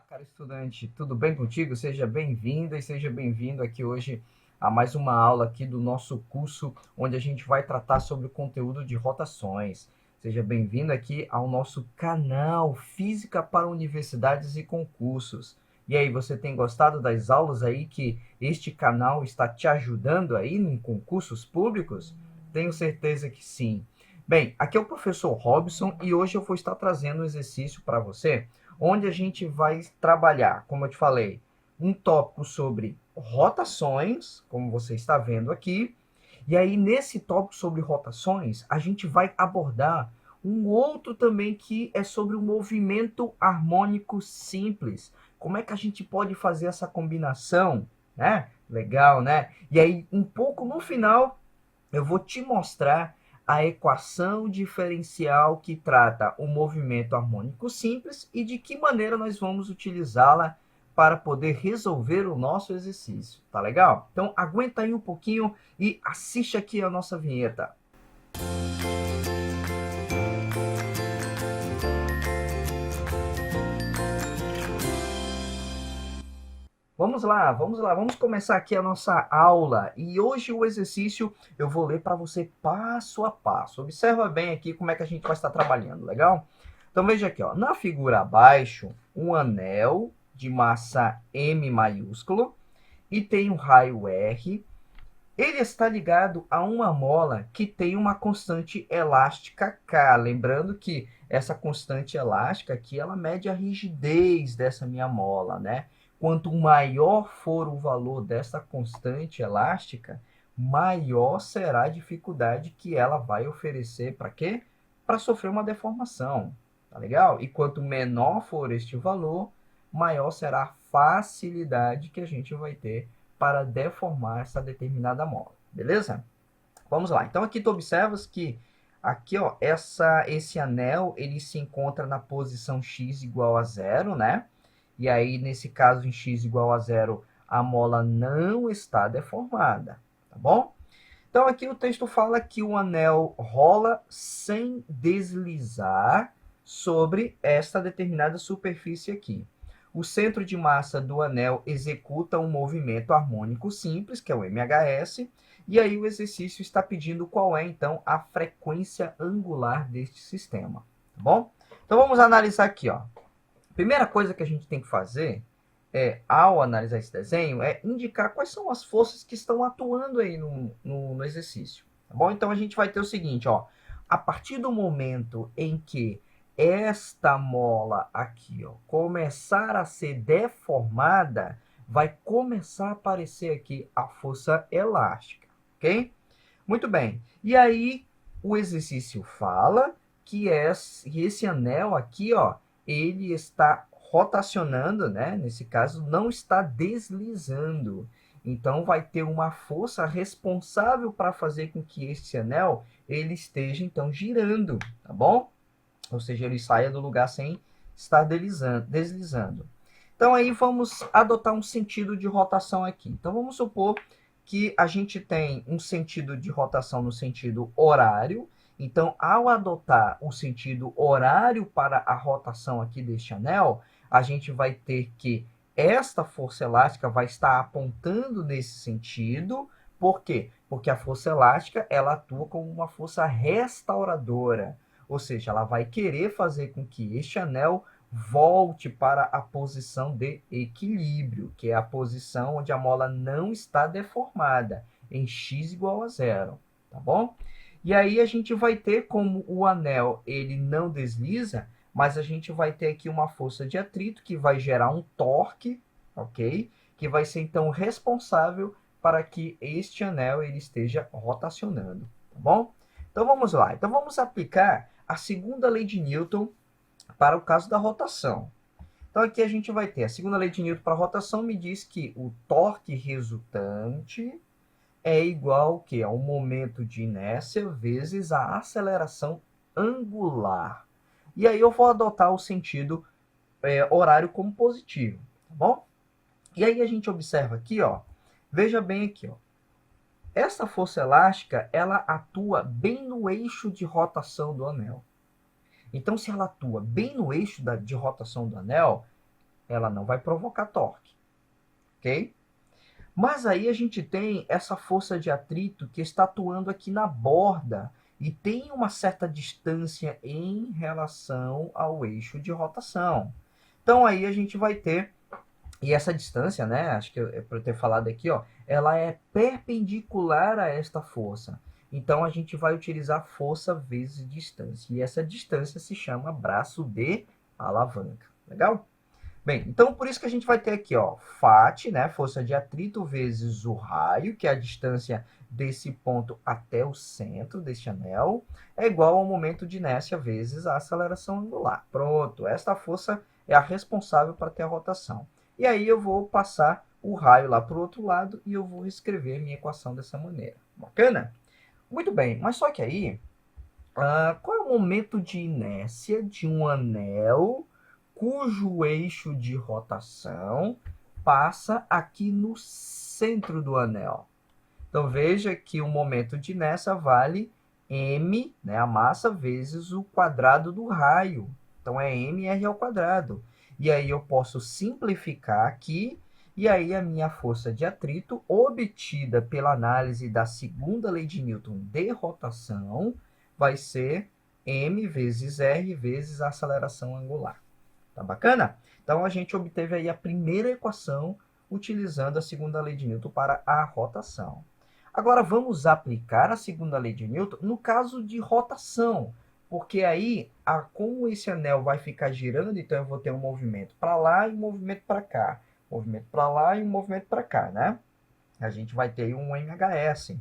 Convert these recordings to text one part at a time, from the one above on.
Cara estudante, tudo bem contigo? Seja bem-vinda e seja bem-vindo aqui hoje a mais uma aula aqui do nosso curso, onde a gente vai tratar sobre o conteúdo de rotações. Seja bem-vindo aqui ao nosso canal Física para Universidades e Concursos. E aí, você tem gostado das aulas aí que este canal está te ajudando aí em concursos públicos? Tenho certeza que sim. Bem, aqui é o professor Robson e hoje eu vou estar trazendo um exercício para você onde a gente vai trabalhar, como eu te falei, um tópico sobre rotações, como você está vendo aqui, e aí nesse tópico sobre rotações, a gente vai abordar um outro também que é sobre o movimento harmônico simples. Como é que a gente pode fazer essa combinação, né? Legal, né? E aí, um pouco no final, eu vou te mostrar a equação diferencial que trata o movimento harmônico simples e de que maneira nós vamos utilizá-la para poder resolver o nosso exercício. Tá legal? Então aguenta aí um pouquinho e assiste aqui a nossa vinheta. Vamos começar aqui a nossa aula. E hoje o exercício eu vou ler para você passo a passo. Observa bem aqui como é que a gente vai estar trabalhando, legal? Então veja aqui, ó, na figura abaixo, um anel de massa M maiúsculo e tem um raio R. Ele está ligado a uma mola que tem uma constante elástica K. Lembrando que essa constante elástica aqui, ela mede a rigidez dessa minha mola, né? Quanto maior for o valor dessa constante elástica, maior será a dificuldade que ela vai oferecer para quê? Para sofrer uma deformação, tá legal? E quanto menor for este valor, maior será a facilidade que a gente vai ter para deformar essa determinada mola, beleza? Vamos lá. Então aqui tu observas que aqui, ó, esse anel ele se encontra na posição x igual a zero, né? E aí nesse caso em x igual a zero a mola não está deformada, tá bom? Então aqui o texto fala que o anel rola sem deslizar sobre esta determinada superfície aqui. O centro de massa do anel executa um movimento harmônico simples, que é o MHS, e aí o exercício está pedindo qual é, então, a frequência angular deste sistema, tá bom? Então vamos analisar aqui, ó. Primeira coisa que a gente tem que fazer ao analisar esse desenho, é indicar quais são as forças que estão atuando aí no exercício, tá bom? Então a gente vai ter o seguinte, ó, a partir do momento em que esta mola aqui, ó, começar a ser deformada, vai começar a aparecer aqui a força elástica, ok? Muito bem. E aí o exercício fala que esse anel aqui, ó, ele está rotacionando, né? Nesse caso, não está deslizando. Então, vai ter uma força responsável para fazer com que este anel ele esteja, então, girando, tá bom? Ou seja, ele saia do lugar sem estar deslizando. Então, aí vamos adotar um sentido de rotação aqui. Então, vamos supor que a gente tem um sentido de rotação no sentido horário. Então, ao adotar o sentido horário para a rotação aqui deste anel, a gente vai ter que esta força elástica vai estar apontando nesse sentido. Por quê? Porque a força elástica ela atua como uma força restauradora, ou seja, ela vai querer fazer com que este anel volte para a posição de equilíbrio, que é a posição onde a mola não está deformada, em x igual a zero, tá bom? E aí a gente vai ter, como o anel ele não desliza, mas a gente vai ter aqui uma força de atrito que vai gerar um torque, ok? Que vai ser então responsável para que este anel ele esteja rotacionando, tá bom? Então vamos lá. Então vamos aplicar a segunda lei de Newton para o caso da rotação. Então aqui a gente vai ter a segunda lei de Newton para a rotação me diz que o torque resultante é igual ao momento de inércia vezes a aceleração angular. E aí eu vou adotar o sentido horário como positivo, tá bom? E aí a gente observa aqui, ó, veja bem aqui, ó, essa força elástica ela atua bem no eixo de rotação do anel. Então, se ela atua bem no eixo de rotação do anel, ela não vai provocar torque, ok? Mas aí a gente tem essa força de atrito que está atuando aqui na borda e tem uma certa distância em relação ao eixo de rotação. Então aí a gente vai ter, e essa distância, né, acho que é para eu ter falado aqui, ó, ela é perpendicular a esta força. Então a gente vai utilizar força vezes distância. E essa distância se chama braço de alavanca. Legal? Bem, então por isso que a gente vai ter aqui, ó, FAT, né, força de atrito vezes o raio, que é a distância desse ponto até o centro deste anel, é igual ao momento de inércia vezes a aceleração angular. Pronto, esta força é a responsável para ter a rotação. E aí eu vou passar o raio lá para o outro lado e eu vou escrever minha equação dessa maneira. Bacana? Muito bem, mas só que aí, qual é o momento de inércia de um anel cujo eixo de rotação passa aqui no centro do anel? Então veja que o momento de inércia vale m, né, a massa, vezes o quadrado do raio. Então é mr ao quadrado. E aí eu posso simplificar aqui, e aí a minha força de atrito, obtida pela análise da segunda lei de Newton de rotação, vai ser m vezes r vezes a aceleração angular. Tá bacana? Então a gente obteve aí a primeira equação utilizando a segunda lei de Newton para a rotação. Agora vamos aplicar a segunda lei de Newton no caso de rotação, porque aí, como esse anel vai ficar girando, então eu vou ter um movimento para lá e um movimento para cá, movimento para lá e um movimento para cá, né? A gente vai ter um MHS.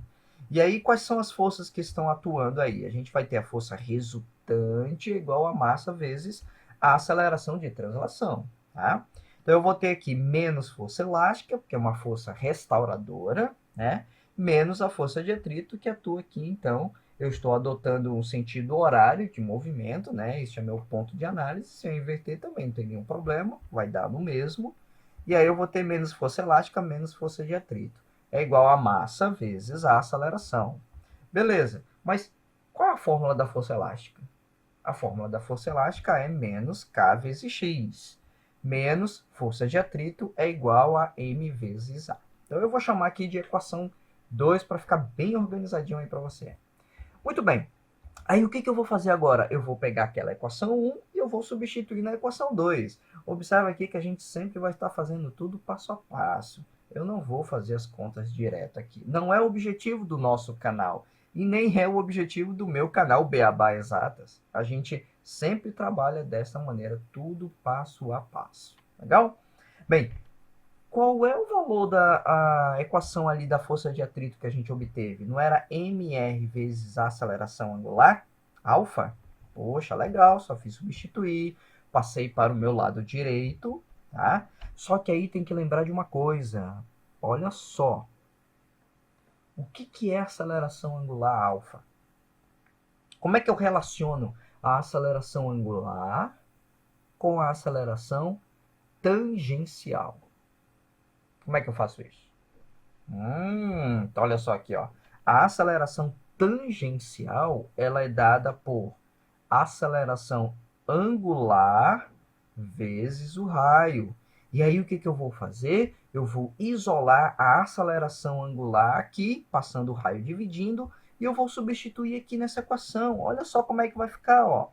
E aí, quais são as forças que estão atuando aí? A gente vai ter a força resultante igual a massa vezes a aceleração de translação, tá? Então, eu vou ter aqui menos força elástica, que é uma força restauradora, né? Menos a força de atrito, que atua aqui, então, eu estou adotando um sentido horário de movimento, né? Este é meu ponto de análise. Se eu inverter também não tem nenhum problema, vai dar no mesmo. E aí eu vou ter menos força elástica, menos força de atrito. É igual a massa vezes a aceleração. Beleza, mas qual é a fórmula da força elástica? A fórmula da força elástica é menos K vezes X. Menos força de atrito é igual a M vezes A. Então eu vou chamar aqui de equação 2 para ficar bem organizadinho aí para você. Muito bem. Aí o que eu vou fazer agora? Eu vou pegar aquela equação 1 e eu vou substituir na equação 2. Observe aqui que a gente sempre vai estar fazendo tudo passo a passo. Eu não vou fazer as contas direto aqui. Não é o objetivo do nosso canal. E nem é o objetivo do meu canal Beabá Exatas. A gente sempre trabalha dessa maneira, tudo passo a passo. Legal? Bem, qual é o valor da equação ali da força de atrito que a gente obteve? Não era mr vezes a aceleração angular? Alfa? Poxa, legal, só fiz substituir, passei para o meu lado direito, tá? Só que aí tem que lembrar de uma coisa. Olha só. O que é aceleração angular alfa? Como é que eu relaciono a aceleração angular com a aceleração tangencial? Como é que eu faço isso? Então olha só aqui, ó. A aceleração tangencial, ela é dada por aceleração angular vezes o raio. E aí o que eu vou fazer? Eu vou isolar a aceleração angular aqui, passando o raio dividindo, e eu vou substituir aqui nessa equação. Olha só como é que vai ficar, ó.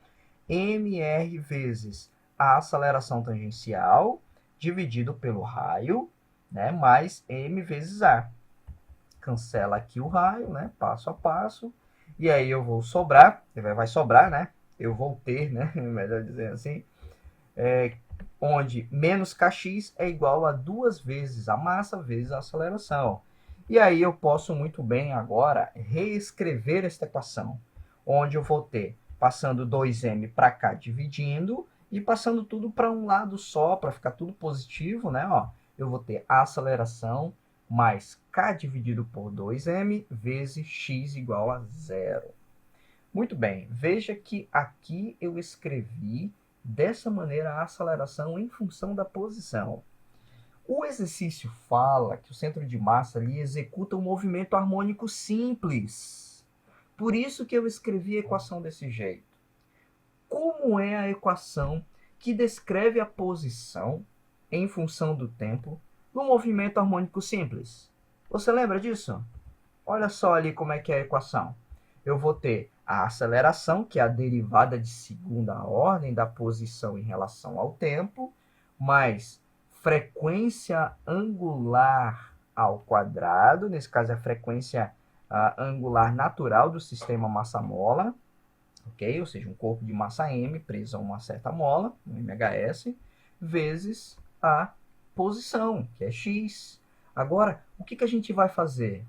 mr vezes a aceleração tangencial dividido pelo raio, né, mais m vezes a. Cancela aqui o raio, né, passo a passo, e aí eu vou sobrar, vai sobrar, né, eu vou ter, né, melhor dizer assim, onde menos kx é igual a 2 vezes a massa vezes a aceleração. E aí eu posso muito bem agora reescrever esta equação, onde eu vou ter passando 2m para cá dividindo e passando tudo para um lado só, para ficar tudo positivo, né? Ó, eu vou ter a aceleração mais k dividido por 2m vezes x igual a 0. Muito bem, veja que aqui eu escrevi dessa maneira a aceleração em função da posição. O exercício fala que o centro de massa ali executa um movimento harmônico simples. Por isso que eu escrevi a equação desse jeito. Como é a equação que descreve a posição em função do tempo no movimento harmônico simples. Você lembra disso? Olha só ali como é que é a equação. Eu vou ter a aceleração, que é a derivada de segunda ordem da posição em relação ao tempo, mais frequência angular ao quadrado, nesse caso é a frequência angular natural do sistema massa-mola, ok? Ou seja, um corpo de massa m preso a uma certa mola, um MHS, vezes a posição, que é x. Agora, o que a gente vai fazer?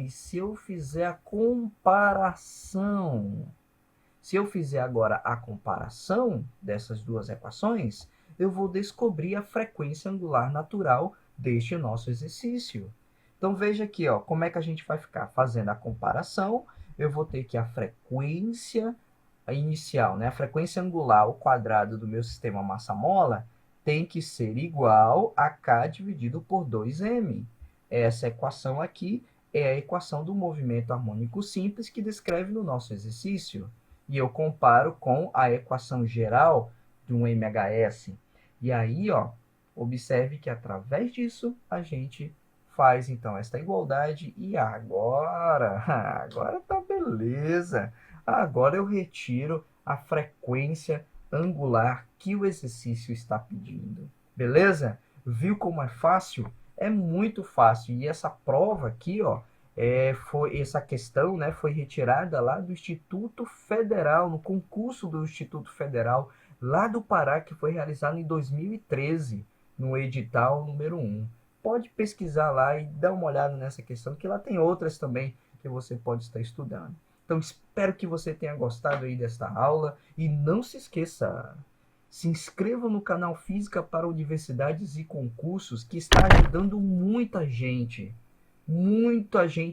Se eu fizer a comparação, se eu fizer agora a comparação dessas duas equações, eu vou descobrir a frequência angular natural deste nosso exercício. Então veja aqui, ó, como é que a gente vai ficar fazendo a comparação. Eu vou ter que a frequência inicial, né, a frequência angular ao quadrado do meu sistema massa-mola tem que ser igual a K dividido por 2m. Essa equação aqui é a equação do movimento harmônico simples que descreve no nosso exercício. E eu comparo com a equação geral de um MHS. E aí, ó, observe que através disso a gente faz então esta igualdade e agora tá beleza. Agora eu retiro a frequência angular que o exercício está pedindo. Beleza? Viu como é fácil? É muito fácil. E essa prova aqui, ó, essa questão, né, foi retirada lá do Instituto Federal, no concurso do Instituto Federal, lá do Pará, que foi realizado em 2013, no edital número 1. Pode pesquisar lá e dar uma olhada nessa questão, que lá tem outras também que você pode estar estudando. Então, espero que você tenha gostado aí desta aula. E não se esqueça, se inscreva no canal Física para Universidades e Concursos, que está ajudando muita gente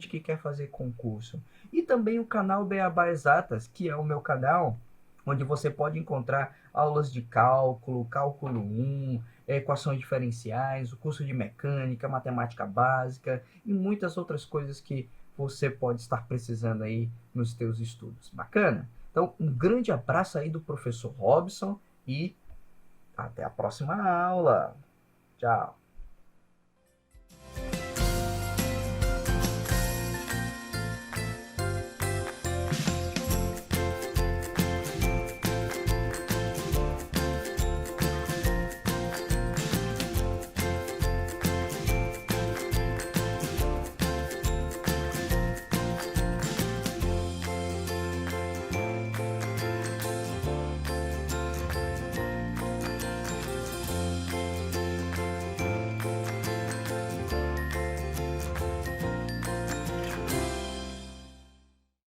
que quer fazer concurso. E também o canal Beabá Exatas, que é o meu canal, onde você pode encontrar aulas de cálculo, cálculo 1, equações diferenciais, o curso de mecânica, matemática básica e muitas outras coisas que você pode estar precisando aí nos teus estudos. Bacana? Então, um grande abraço aí do professor Robson e até a próxima aula. Tchau.